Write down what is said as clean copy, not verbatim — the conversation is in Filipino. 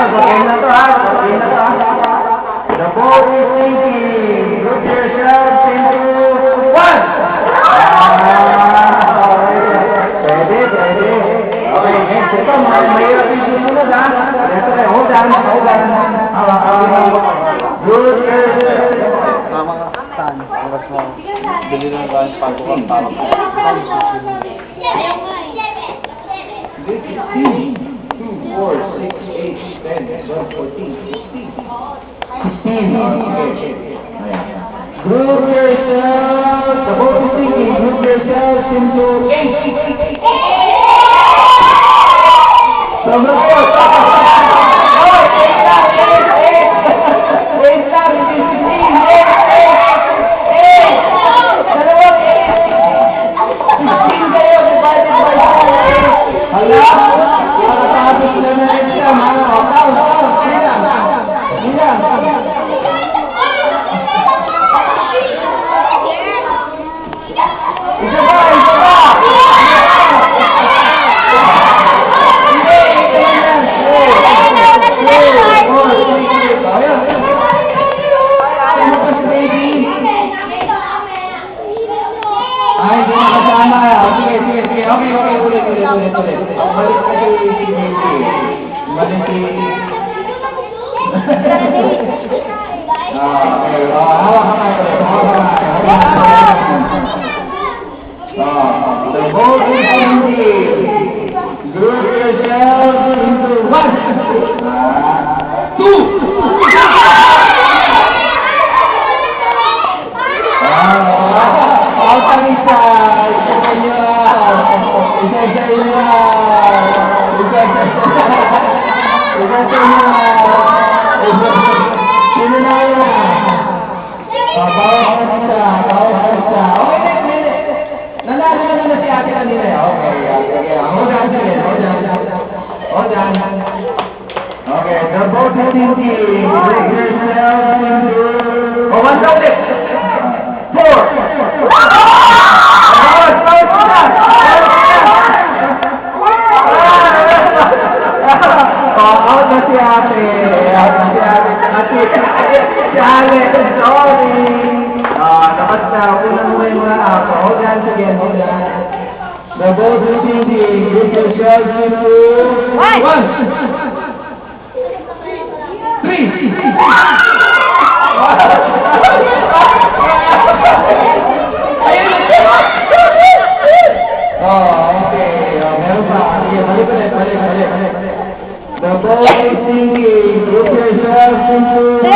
Game na to ha. Game na to ha. The boat is sinking. Group yourselves into one. Pwede, pwede. Okay, next. Ito, mahirap yung sumunod ha. Ito na, hold on, hold on. Group yourselves. Tama ka. Saan? Ang mas mo. Bili lang ka ang pagkakang tama. 2, 4, 6, 8, 10, 12, 14, 16. 16. Group yourselves, the boat is sinking, group yourselves into 8. Sobrang po. Oh, 8 lang, 8 lang, 8. Dalawang 8. 16 kayo, divided by 4. Hala? Nakatapos na na rin siya, mga kapal. Hilang. Isa ba? Ay, hindi nakasama. Sige. Okay, ulit. Balik ka kay Nancy. Balik kay... Okay, hawak ka kayo. The boat is sinking. Group yourselves into 1, 2. Isa kanya. Sino na yan? Bawas ka isa. Okay, nanalo na si ate kanina. Okay. Hold on. Okay, the boat is sinking. Bring yourself into... Oh, what's up it? 4. Out na si ate. Si Alex, sorry. Dapat na, unang mo yung mga ako. Hold on again. The boat is sinking. Group yourselves into 1, 3. Okay. Meron pa. Balik. The boat is sinking. Group yourselves into 4.